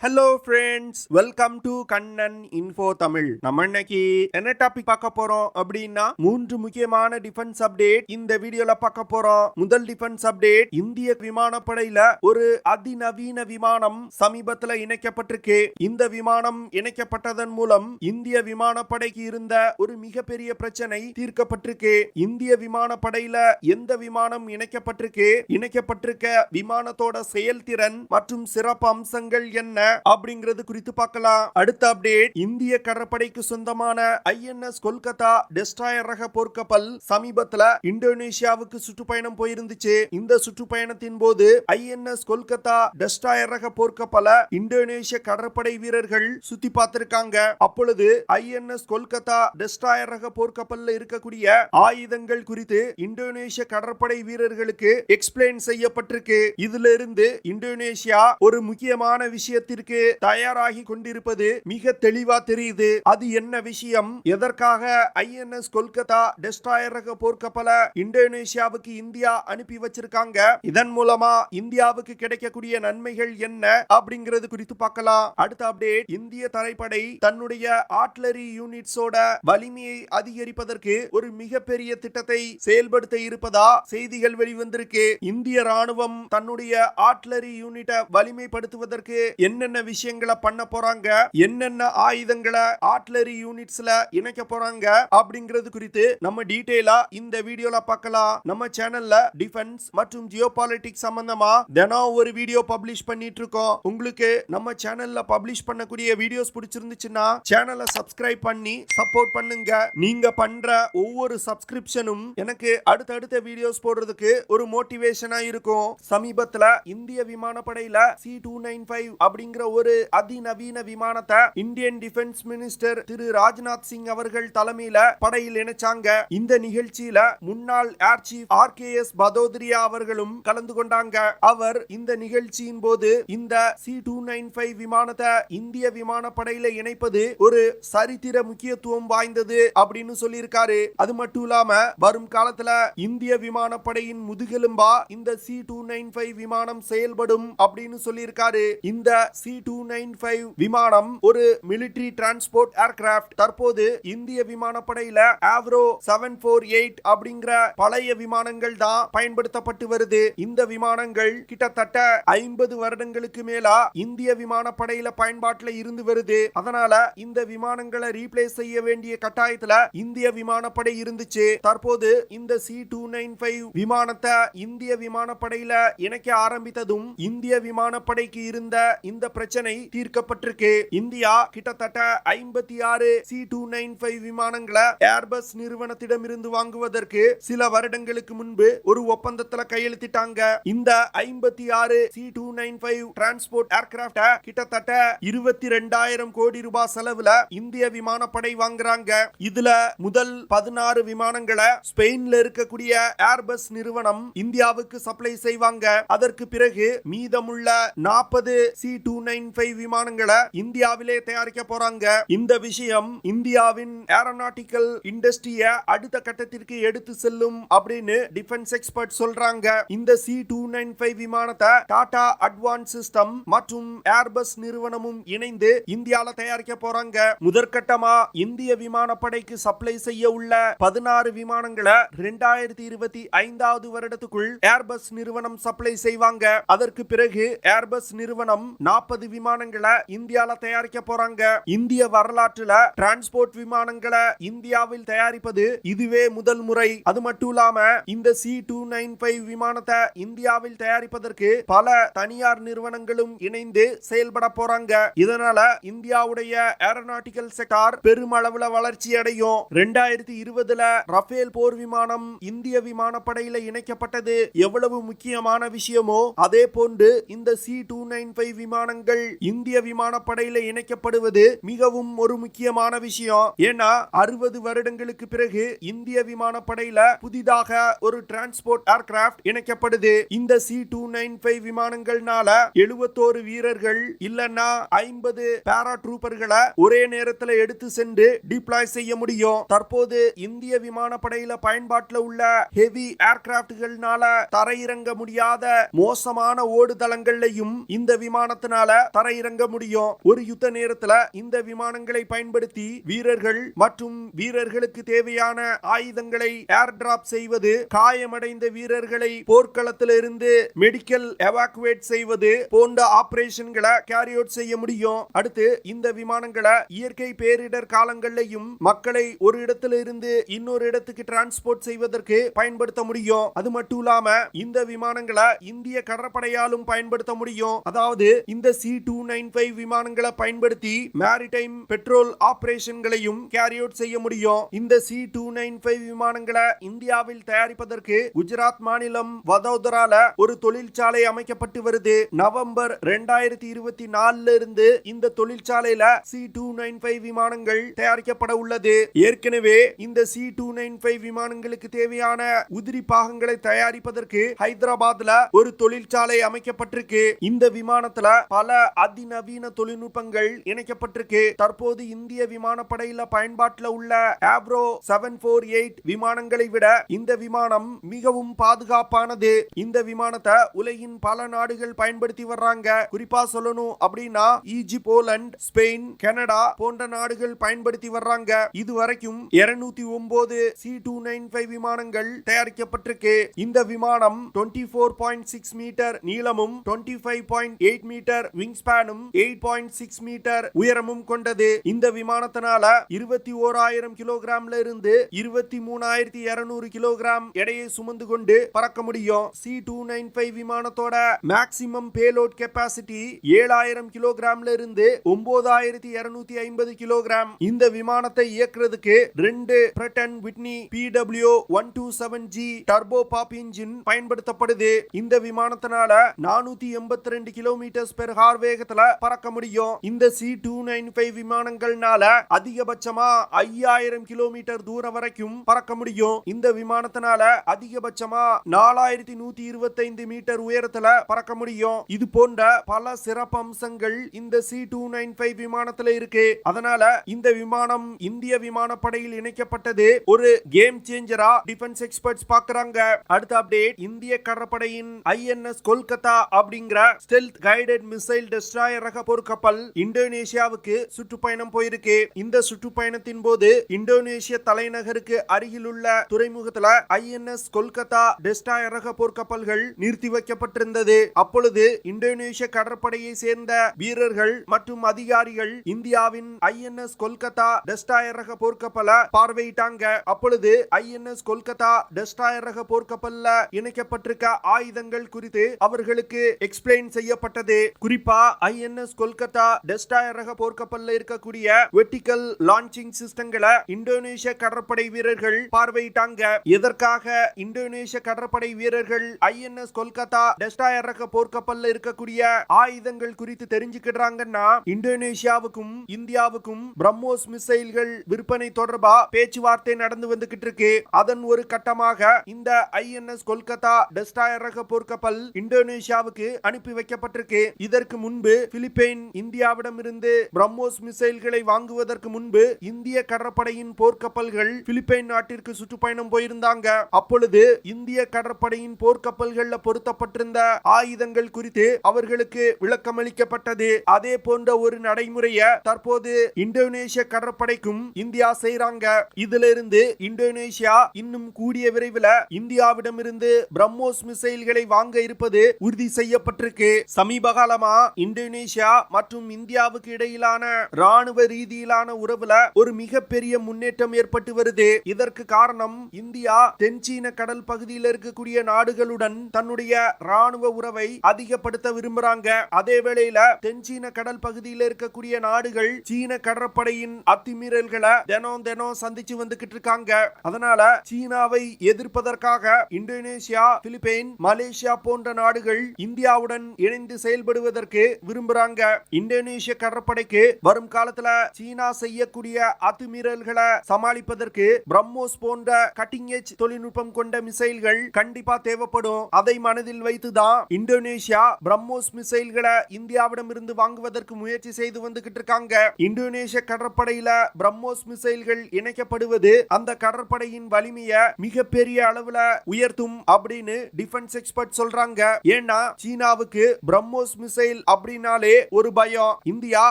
Hello friends, welcome to Kannan info Tamil. நம்ம இன்னைக்கு என்ன டாபிக் பார்க்க போறோம் அப்படின்னா 3 முக்கியமான டிஃபென்ஸ் அப்டேட் இந்த வீடியோல பார்க்க போறோம். முதல் டிஃபென்ஸ் அப்டேட், இந்திய விமானப்படையில ஒரு அதிநவீன விமானம் சமீபத்துல இணைக்கப்பட்டிருக்கு. இந்த விமானம் இணைக்கப்பட்டதன் மூலம் இந்திய விமானப்படைக்கு இருந்த ஒரு மிகப்பெரிய பிரச்சனை தீர்க்கப்பட்டிருக்கு. இந்திய விமானப்படையில எந்த விமானம் இணைக்கப்பட்டிருக்க விமானத்தோட செயல்திறன் மற்றும் சிறப்பு அம்சங்கள் என்ன அப்படிங்கிறது குறித்து பார்க்கலாம். அடுத்த அப்டேட், இந்திய கடற்படைக்கு சொந்தமான ஐஎன்எஸ் கொல்கத்தா டெஸ்ட்ராயர் ரக போர்க்கப்பல் சமீபத்துல இந்தோனேஷியாவுக்கு சுற்றுப்பயணம் போயிருந்துச்சு. இந்த சுற்றுப்பயணத்தின் போது ஐஎன்எஸ் கொல்கத்தா டெஸ்ட்ராயர் ரக போர்க்கப்பலை இந்தோனேஷிய கடற்படை வீரர்கள் சுத்தி பார்த்திருக்காங்க. அப்பொழுது ஐஎன்எஸ் கொல்கத்தா டெஸ்ட்ராயர் ரக போர்க்கப்பல்ல இருக்கக்கூடிய ஆயுதங்கள் குறித்து இந்தோனேஷிய கடற்படை வீரர்களுக்கு எக்ஸ்பிளைன் செய்யப்பட்டிருக்கு. இதுல இருந்து இந்தோனேஷியா ஒரு முக்கியமான விஷயத்திற்கு தயாராகி கொண்டிருப்பது மிக தெளிவா தெரியுது. அது என்ன விஷயம், எதற்காக ஐஎன்எஸ் கொல்கத்தா டெஸ்ட்ராயர் ரக போர்க்கப்பலை இந்தோனேஷியாவுக்கு இந்தியா அனுப்பி வச்சிருக்காங்க, இதன் மூலமா இந்தியாவுக்கு கிடைக்கக்கூடிய நன்மைகள் என்ன அப்படிங்கிறது குறித்து பார்க்கலாம். அடுத்த அப்டேட், இந்திய தரைப்படை தன்னுடைய ஆர்ட்டிலரி யூனிட்ஸோட வலிமையை அதிகரிப்பதற்கு ஒரு மிகப்பெரிய திட்டத்தை செயல்படுத்த இருப்பதா செய்திகள் வெளிவந்திருக்கு. இந்திய ராணுவம் தன்னுடைய ஆர்ட்டிலரி யூனிட்டை வலிமைப்படுத்துவதற்கு என்னென்ன விஷயங்களை பண்ண போறாங்க, என்னென்ன ஆயுதங்களை ஆர்ட்டிலரி யூனிட்ஸ்ல இணைக்க போறாங்க அப்படிங்கிறது குறித்து நம்ம டீடைலா இந்த வீடியோல பார்க்கலாம். நம்ம சேனல்ல டிஃபென்ஸ் மற்றும் ஜியோபாலிட்டிக்ஸ் சம்பந்தமா தினம் ஒரு வீடியோ பப்ளிஷ் பண்ணிட்டு இருக்கோம். உங்களுக்கு நம்ம சேனல்ல பப்ளிஷ் பண்ணக்கூடிய வீடியோஸ் பிடிச்சிருந்துச்சுன்னா சேனலை சப்ஸ்கிரைப் பண்ணி சப்போர்ட் பண்ணுங்க. நீங்க பண்ற ஒவ்வொரு சப்ஸ்கிரிப்ஷனும் எனக்கு அடுத்தடுத்த வீடியோஸ் போடுறதுக்கு ஒரு மோட்டிவேஷனா இருக்கும். சமீபத்துல இந்திய விமானப்படையில C-295 அப்படிங்கிற ஒரு அதிநவீன விமானத்தை இந்தியன் டிஃபென்ஸ் மினிஸ்டர் திரு ராஜ்நாத் சிங் அவர்கள் தலைமையில படையில் இணைச்சாங்க. இந்த நிகழ்ச்சியில முன்னாள் ஏர் சீஃப் RKS பதோதரியா அவர்களும் கலந்து கொண்டாங்க. அவர் இந்த நிகழ்ச்சியின் போது இந்த C-295 விமானத்தை இந்திய விமானப்படையில இணைப்பது ஒரு சரித்திர முக்கியத்துவம் வாய்ந்தது அப்படின்னு சொல்லியிருக்காரு. அது மட்டும் இல்லாம வரும் காலத்துல இந்திய விமானப்படையின் முதுகெலும்பா இந்த C-295 விமானம் செயல்படும் அப்படின்னு சொல்லியிருக்காரு. இந்த C-295 விமானம் ஒரு மிலிட்டரி டிரான்ஸ்போர்ட் ஏர்கிராஃப்ட். தற்போது இந்திய விமானப்படையில ஆவ்ரோ 748 அப்படிங்கிற பழைய விமானங்கள் தான் பயன்படுத்தப்பட்டு வருது. இந்த விமானங்கள் கிட்டத்தட்ட 50 வருடங்களுக்கு மேலா இந்திய விமானப்படையில பயன்பாட்டில் இருந்து வருது. அதனால இந்த விமானங்களை ரீப்ளேஸ் செய்ய வேண்டிய கட்டாயத்துல இந்திய விமானப்படை இருந்துச்சு. தற்போது இந்த C-295 விமானத்தை இந்திய விமானப்படையில இணைக்க ஆரம்பித்ததும் இந்திய விமானப்படைக்கு இருந்த இந்த பிரச்சனை தீர்க்கப்பட்டிருக்கு. இந்தியா கிட்டத்தட்ட 56 C-295 விமானங்களை ஏர்பஸ் நிறுவனத்திடம் இருந்து வாங்குவதற்கு சில வருடங்களுக்கு முன்பு ஒரு ஒப்பந்தத்துல கையெழுத்திட்டாங்க. இந்த 56 C-295 டிரான்ஸ்போர்ட் ஏர்கிராஃப்ட் கிட்டத்தட்ட 22,000 கோடி ரூபாய் செலவுல இந்திய விமானப்படை வாங்குறாங்க. இதுல முதல் 16 விமானங்களை ஸ்பெயின்ல இருக்கக்கூடிய ஏர்பஸ் நிறுவனம் இந்தியாவுக்கு சப்ளை செய்வாங்க. அதற்கு பிறகு மீதமுள்ள 40 C-295 விமானங்களை இந்தியாவிலே தயாரிக்க போறாங்க. இந்த விஷயம் இந்தியாவின் ஏரோநாட்டிக்கல் இண்டஸ்ட்ரிய அடுத்த கட்டத்திற்கு எடுத்து செல்லும் அப்படின்னு டிஃபென்ஸ் எக்ஸ்பர்ட் சொல்றாங்க. இந்த C-295 விமானத்தை டாடா அட்வான்ஸ் சிஸ்டம் மற்றும் ஏர்பஸ் நிறுவனமும் இணைந்து இந்தியால தயாரிக்க போறாங்க. முதற்கட்டமா இந்திய விமானப்படைக்கு சப்ளை செய்ய உள்ள 16 விமானங்களை 2025 வருடத்துக்குள் ஏர்பஸ் நிறுவனம் சப்ளை செய்வாங்க. அதற்கு பிறகு ஏர்பஸ் நிறுவனம் 40 விமானங்களை இந்தியால தயாரிக்க போறாங்க. இந்திய வரலாற்றுல டிரான்ஸ்போர்ட் விமானங்களை இந்தியாவில் தயாரிப்பது இதுவே முதல் முறை. அது மட்டும் இல்லாம இந்த C-295 விமானத்தை இந்தியாவில் தயாரிப்பதற்கு பல தனியார் நிறுவனங்களும் இணைந்து செயல்பட போறாங்க. இதனால இந்தியாவுடைய ஏரோநாட்டிக்கல் செக்டார் பெருமளவுல வளர்ச்சி அடையும். 2020ல ரஃபேல் போர் விமானம் இந்திய விமானப்படையில இணைக்கப்பட்டது எவ்வளவு முக்கியமான விஷயமோ அதே போன்று இந்த C-295 விமானங்கள் இந்திய விமானப்படையில இணைக்கப்படுவது மிகவும் ஒரு முக்கியமான விஷயம். ஏன்னா 60 வருடங்களுக்கு பிறகு இந்திய விமானப்படையில புதிதாக ஒரு டிரான்ஸ்போர்ட் ஏர்கிராஃப்ட் இணைக்கப்படுது. இந்த C-295 விமானங்கள்னால 71 வீரர்கள் இல்லன்னா 50 பாரா ட்ரூப்பர்களை ஒரே நேரத்தில் எடுத்து சென்று டிப்ளாய் செய்ய முடியும். தற்போது இந்திய விமானப்படையில பயன்பாட்டில் உள்ள ஹெவி ஏர்கிராப்ட்கள்னால தரையிறங்க முடியாத மோசமான ஓடுதளங்களையும் இந்த விமானத்தினால தரையிறங்க முடியும். ஒரு யுத்த நேரத்துல இந்த விமானங்களை பயன்படுத்தி வீரர்கள் மற்றும் வீரர்களுக்கு தேவையான ஆயுதங்களை ஏர் டிராப் செய்வது, காயமடைந்த வீரர்களை போர்க்களத்திலிருந்து மெடிக்கல் எவாக்குவேட் செய்வது போன்ற ஆபரேஷன்களை கேரி அவுட் செய்ய முடியும். அடுத்து இந்த விமானங்களை இயற்கை பேரிடர் காலங்களிலும் மக்களை ஒரு இடத்துல இருந்து இன்னொரு இடத்துக்கு டிரான்ஸ்போர்ட் செய்வதற்கு பயன்படுத்த முடியும். அது மட்டும் இல்லாம இந்த விமானங்களை இந்திய கடற்படையாலும் பயன்படுத்த முடியும். அதாவது இந்த C-295 விமானங்களை பயன்படுத்தி மேரிடைம் பெட்ரோல் ஆபரேஷன்களையும் கேரி அவுட் செய்ய முடியும். இந்த C-295 விமானங்களை இந்தியாவில் தயாரிப்பதற்கு குஜராத் மாநிலம் வதோதரால ஒரு தொழிற்சாலை அமைக்கப்பட்டு வருது. நவம்பர் 2024 இருந்து இந்த தொழிற்சாலையில C-295 விமானங்கள் தயாரிக்கப்பட உள்ளது. ஏற்கனவே இந்த C-295 விமானங்களுக்கு தேவையான உதிரி பாகங்களை தயாரிப்பதற்கு ஹைதராபாத்ல ஒரு தொழிற்சாலை அமைக்கப்பட்டிருக்கு. இந்த விமானத்துல பல அதிநவீன தொழில்நுட்பங்கள் இணைக்கப்பட்டிருக்கு. தற்போது இந்திய விமானப்படையில பயன்பாட்டில் உள்ள ஆப்ரோ 748 விமானங்களை விட இந்த விமானம் மிகவும் பாதுகாப்பானது. இந்த விமானத்தை உலகின் பல நாடுகள் பயன்படுத்தி வர்றாங்க. குறிப்பா சொல்லணும் அப்படின்னா ஈஜிப்ட், போலந்து, ஸ்பெயின், கனடா போன்ற நாடுகள் பயன்படுத்தி வர்றாங்க. இதுவரைக்கும் 209 C-295 விமானங்கள் தயாரிக்கப்பட்டிருக்கு. இந்த விமானம் 24.6 மீட்டர் நீளமும் 25.8 மீட்டர் விங் ஸ்பேனும் 8.6 மீட்டர் உயரமும் கொண்டது. இந்த விமானத்தினால 21,000 கிலோகிராம்ல இருந்து 23,200 கிலோகிராம் எடையை சுமந்து கொண்டு பறக்க முடியும். C-295 விமானத்தோட மேக்ஸிமம் பேலோட் கெபாசிட்டி 7,000 கிலோகிராம்ல இருந்து 9,250 கிலோகிராம். இந்த விமானத்தை இயக்குறதுக்கு 2 பிரட்டன் விட்னி PW127G டர்போ பாப் இன்ஜின் பயன்படுத்தப்படுது. இந்த விமானத்தினால 482 கிலோமீட்டர் பெர் ஹார் வேகத்துல பறக்க முடியும். இந்த C-295 விமானங்கள்னால அதிகபட்சமா 5,000 கிலோமீட்டர் தூரம் வரைக்கும் பறக்க முடியும். இந்த விமானத்தினால அதிகபட்சமா 4,125 மீட்டர் உயரத்துல பறக்க முடியும். இது போன்ற பல சிறப்பம்சங்கள் இந்த C-295 விமானத்துல இருக்கு. அதனால இந்த விமானம் இந்திய விமானப்படையில் இணைக்கப்பட்டது ஒரு கேம் சேஞ்சரா டிஃபென்ஸ் எக்ஸ்பர்ட்ஸ் பார்க்கறாங்க. அடுத்த அப்டேட், இந்திய கடற்படையின் INS கொல்கத்தா அப்படிங்கிற ஸ்டெல்த் கைடட் மிசைல் டெஸ்ட்ராயர் ரக போர்க்கப்பல் இந்தோனேஷியாவுக்கு சுற்றுப்பயணம் போயிருக்கு. இந்த சுற்றுப்பயணத்தின் போது இந்தோனேஷிய தலைநகருக்கு அருகிலுள்ள துறைமுகத்துல INS கொல்கத்தா டெஸ்ட்ராயர் ரக போர்க்கப்பல்கள் நிறுத்தி வைக்கப்பட்டிருந்தது. அப்பொழுது இந்தோனேஷிய கடற்படையை சேர்ந்த வீரர்கள் மற்றும் அதிகாரிகள் இந்தியாவின் INS கொல்கத்தா டெஸ்ட்ராயர் ரக போர்க்கப்பலை பார்வையிட்டாங்க. அப்பொழுது INS கொல்கத்தா டெஸ்ட்ராயர் ரக போர்க்கப்பல்ல இணைக்கப்பட்டிருக்க ஆயுதங்கள் குறித்து அவர்களுக்கு எக்ஸ்பிளைன் செய்யப்பட்டது. குறிப்பா INS கொல்கத்தா டெஸ்ட்ராயர் ரக போர்க்கப்பல்ல இருக்கக்கூடிய வெர்டிகல் லான்ச்சிங் சிஸ்டங்களை இந்தோனேஷிய கடற்படை வீரர்கள் பார்வையிட்டாங்க. எதற்காக இந்தோனேஷிய கடற்படை வீரர்கள் INS கொல்கத்தா டெஸ்ட்ராயர் ரக போர்க்கப்பல்ல இருக்கக்கூடிய ஆயுதங்கள் குறித்து தெரிஞ்சுக்கிறாங்கன்னா, இந்தோனேஷியாவுக்கும் இந்தியாவுக்கும் பிரம்மோஸ் மிசைல்கள் விற்பனை தொடர்பா பேச்சுவார்த்தை நடந்து வந்துகிட்டு இருக்கு. அதன் ஒரு கட்டமாக இந்த INS கொல்கத்தா டெஸ்ட்ராயர் ரக போர்க்கப்பல் இந்தோனேஷியாவுக்கு அனுப்பி வைக்கப்பட்டிருக்கு. இதற்கு முன்பு பிலிப்பைன் இந்தியாவிடமிருந்து பிரம்மோஸ் மிசைல்களை வாங்குவதற்கு முன்பு இந்திய கடற்படையின் போர்க்கப்பல்கள் பிலிப்பைன் நாட்டிற்கு சுற்றுப்பயணம் போயிருந்தாங்க. அப்பொழுது இந்திய கடற்படையின் போர்க்கப்பல்கள்ல பொருத்தப்பட்டிருந்த ஆயுதங்கள் குறித்து அவர்களுக்கு விளக்கமளிக்கப்பட்டது. அதே போன்ற ஒரு நடைமுறையை தற்போது இந்தோனேஷிய கடற்படைக்கும் இந்தியா செய்றாங்க. இதிலிருந்து இந்தோனேஷியா இன்னும் கூடிய விரைவில் இந்தியாவிடமிருந்து பிரம்மோஸ் மிசைல்களை வாங்க இருப்பது உறுதி செய்யப்பட்டிருக்கு. சமீப காலமா இந்தோனேஷியா மற்றும் இந்தியாவுக்கு இடையிலான ராணுவ ரீதியிலான உறவுல ஒரு மிகப்பெரிய முன்னேற்றம் ஏற்பட்டு வருது. இதற்கு காரணம் இந்தியா தென்சீன கடல் பகுதியில் இருக்கக்கூடிய நாடுகளுடன் தன்னுடைய ராணுவ உறவை அதிகப்படுத்த விரும்புறாங்க. அதே வேளையில தென்சீன கடல் பகுதியில் இருக்கக்கூடிய நாடுகள் சீன கடற்படையின் அத்துமீறல்களை தினம் சந்திச்சு வந்துகிட்டு இருக்காங்க. அதனால சீனாவை எதிர்ப்பதற்காக இந்தோனேஷியா, பிலிப்பைன், மலேசியா போன்ற நாடுகள் இந்தியாவுடன் இணைந்து செயல்படுவதற்கு விரும்புறாங்க. இந்தோனேஷிய கடற்படைக்கு வரும் காலத்துல சீனா செய்யக்கூடிய அத்துமீறல்களை சமாளிப்பதற்கு பிரம்மோஸ் போன்ற கட்டிங் எட்ஜ் தொழில்நுட்பம் கொண்ட மிசைல்கள் கண்டிப்பா தேவைப்படும். அதை மனதில் வைத்துதான் இந்தோனேஷியா பிரம்மோஸ் மிசைல்களை இந்தியாவிடமிருந்து வாங்குவதற்கு முயற்சி செய்து வந்துகிட்டு இருக்காங்க. இந்தோனேஷிய கடற்படையில பிரம்மோஸ் மிசைல்கள் இணைக்கப்படுவது அந்த கடற்படையின் வலிமையை மிகப்பெரிய அளவுல உயர்த்தும் அப்படின்னு டிஃபென்ஸ் எக்ஸ்பர்ட் சொல்றாங்க. ஏன்னா சீனாவுக்கு பிரம்மோஸ் மிசைல் அப்படின்னாலே ஒரு பயம். இந்தியா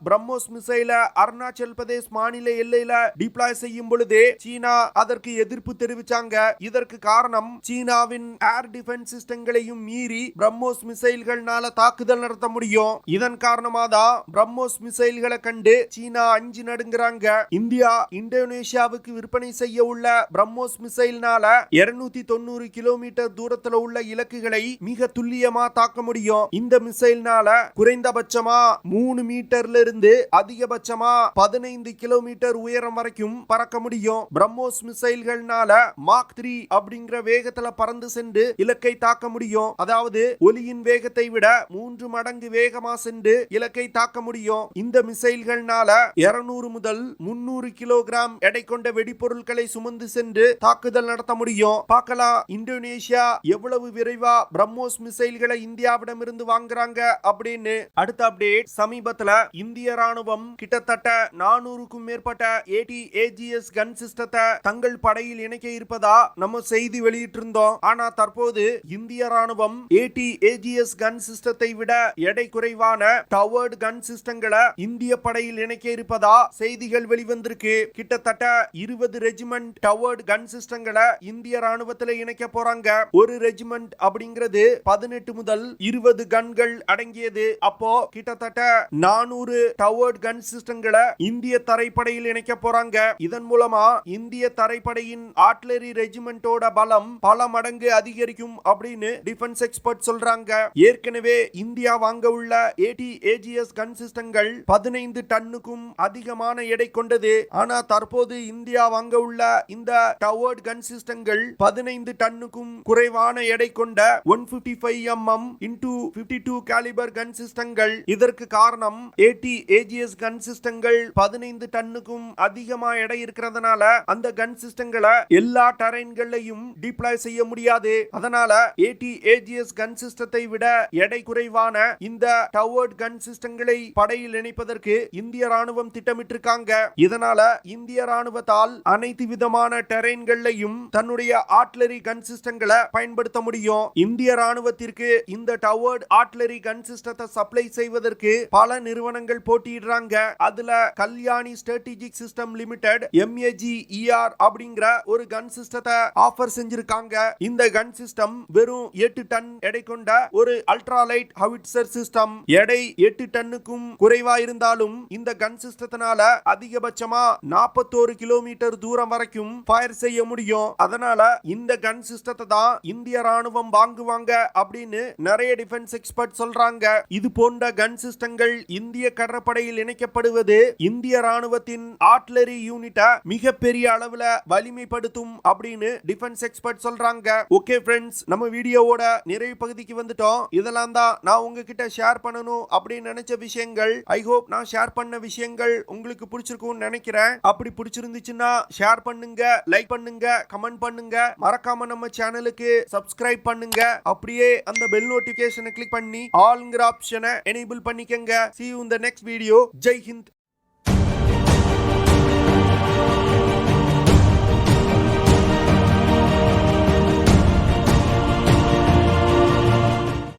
பிரம்மோஸ் மிசைல அருணாச்சல் பிரதேஷ் மாநில எல்லையில டிப்ளாய் செய்யும் பொழுதே சீனா அதற்கு எதிர்ப்பு தெரிவிச்சாங்க. இதற்கு காரணம் சீனாவின் ஏர் டிஃபென்ஸ் சிஸ்டங்களையும் மீறி பிரம்மோஸ் மிசைல்கள்னால தாக்குதல் நடத்த முடியும். இதன் காரணமா தான் பிரம்மோஸ் மிசைல்களை கண்டு சீனா அஞ்சு நடுங்குறாங்க. இந்தியா இந்தோனேஷியாவுக்கு விற்பனை செய்ய உள்ள பிரம்மோஸ் மிசைல்னால 290 கிலோமீட்டர் தூரத்துல உள்ள இலக்குகளை மிக துல்லியமா தாக்க முடியும். இந்த மிசைல்னால குறைந்தபட்சமா 3 மீட்டர்ல இருந்து அதிகபட்சமா 15 கிலோமீட்டர் உயரம் வரைக்கும் பறக்க முடியும். பிரம்மோஸ் மிசைல்கள்னால மாக் 3 அப்படிங்கிற வேகத்துல பறந்து சென்று இலக்கை தாக்க முடியும். அதாவது ஒலியின் வேகத்தை விட 3 மடங்கு வேகமா சென்று இலக்கை தாக்க முடியும். இந்த மிசைல்கள்னால 200 முதல் 300 கிலோகிராம் எடை கொண்ட வெடிப்பொருட்களை சுமந்து சென்று தாக்குதல் நடத்த முடியும். பார்க்கலாம் இந்தோனேஷியா எவ்வளவு விரைவா பிரம்மோஸ் மிசைல்களை இந்தியாவிடமிருந்து வாங்குறாங்க அப்படின்னு. அடுத்த அப்டேட், சமீபத்துல இந்திய ராணுவம் கிட்டத்தட்ட 400க்கும் மேற்பட்ட AT-AGS கன் சிஸ்டத்தை தங்கள் படையில் இணைக்க இருப்பதா நம்ம செய்தி வெளியிட்டிருந்தோம். ஆனா தற்போது இந்திய ராணுவம் AT-AGS கன் சிஸ்டத்தை விட எடை குறைவான டவர்டு கன் சிஸ்டங்களை இந்திய படையில் இணைக்க இருப்பதா செய்திகள் வெளிவந்திருக்கு. கிட்டத்தட்ட 20 ரெஜிமெண்ட் டவர்டு கன் சிஸ்டங்களை இந்திய ராணுவத்தில் இணைக்க போறாங்க. ஒரு ரெஜிமெண்ட் அப்படிங்கிறது 18 முதல் 20 கன்கள் அடங்கியது. அப்போ கிட்டத்தட்ட 400 டவர்டு கன் சிஸ்டங்களை இந்திய தரைப்படையில் இணைக்க போறாங்க. இதன் மூலமா இந்திய தரைப்படையின் ஆர்ட்டிலரி ரெஜிமெண்டோட பலம் பல மடங்கு அதிகரிக்கும் அப்படின்னு டிஃபென்ஸ் எக்ஸ்பர்ட் சொல்றாங்க. ஏற்கனவே இந்தியா வாங்க உள்ள AT-AGS கன் சிஸ்டங்கள் 15 டன்னுக்கும் அதிகமான எடை கொண்டது. ஆனா தற்போது இந்தியா வாங்க உள்ள இந்த டவர்டு கன் சிஸ்டங்கள் 15 டன்னுக்கும் குறைவான எடை கொண்ட 155 mm into 52 காலிபர் கன் சிஸ்டங்கள். இதற்கு காரணம் AT-AGS கன் சிஸ்டங்கள் 15 டன்னுக்கும் அதிகமா எடை இருக்கிறதுனால அந்த கன் சிஸ்டங்களை எல்லா டெரைன்களையும் டிப்ளாய் செய்ய முடியாது. அதனால AT-AGS கன் சிஸ்டத்தை விட எடை குறைவான இந்த டவர்டு கன் சிஸ்டங்களை படையில் இணைப்பதற்கு இந்திய ராணுவம் திட்டமிட்டிருக்காங்க. இதனால இந்திய ராணுவத்தால் அனைத்து விதமான டெரைன்களையும் தன்னுடைய ஆர்ட்டிலரி கன் சிஸ்டங்களை பயன்படுத்த முடியும். இந்திய ராணுவத்திற்கு இந்த டவர்டு ஆர்ட்டிலரி கன் சிஸ்டத்தை சப்ளை செய்வதற்கு பல நிறுவனங்கள் போட்டியிடுறாங்க. அதுல Kalyani strategic system limited MAGER அப்படிங்கிற ஒரு கன் சிஸ்டத்தை ஆஃபர் செஞ்சிருக்காங்க. இந்த கன் சிஸ்டம் வெறும் 8 டன் எடை கொண்ட ஒரு அல்ட்ரா லைட் ஹவிட்சர் சிஸ்டம். எடை 8 டன்னுக்கும் குறைவா இருந்தாலும் இந்த கன் சிஸ்டத்தினால அதிகபட்சமா 41 கிலோமீட்டர் தூரம் வரைக்கும் ஃபயர் செய்ய முடியும். அதனால இந்த கன் சிஸ்டத்தை தான் இந்திய ராணுவம் வாங்குவாங்க அப்படின்னு நிறைய டிஃபென்ஸ் எக்ஸ்பர்ட் சொல்றாங்க. இது போன்ற கன் சிஸ்டங்கள் இந்திய கடற்படையில் இணைக்கப்படுவது இந்திய ராணுவத்தின் ஆர்ட்டிலரி யூனிட்டை மிகப்பெரிய அளவுல வலிமைப்படுத்தும் அப்படின்னு டிஃபென்ஸ் எக்ஸ்பர்ட் சொல்றாங்க. ஓகே ஃப்ரெண்ட்ஸ், நம்ம வீடியோவோட நிறைவு பகுதிக்கு வந்துட்டோம். இதெல்லாம் தான் நான் உங்ககிட்ட ஷேர் பண்ணணும் அப்படின்னு நினைச்ச விஷயங்கள். ஐ ஹோப் நான் ஷேர் பண்ண விஷயங்கள் உங்களுக்கு பிடிச்சிருக்கும்னு நினைக்கிறேன். அப்படி பிடிச்சிருந்துச்சுன்னா ஷேர் பண்ணுங்க, லைக் பண்ணுங்க, கமெண்ட் பண்ணுங்க. மறக்காம நம்ம சேனலுக்கு சப்ஸ்கிரைப் பண்ணுங்க. அப்படியே அந்த பெல் நோட்டிபிகேஷனை கிளிக் பண்ணி ஆல்ங்கிற ஆப்ஷனை எனேபிள் பண்ணிக்கங்க. See you in the next video. Jai Hind.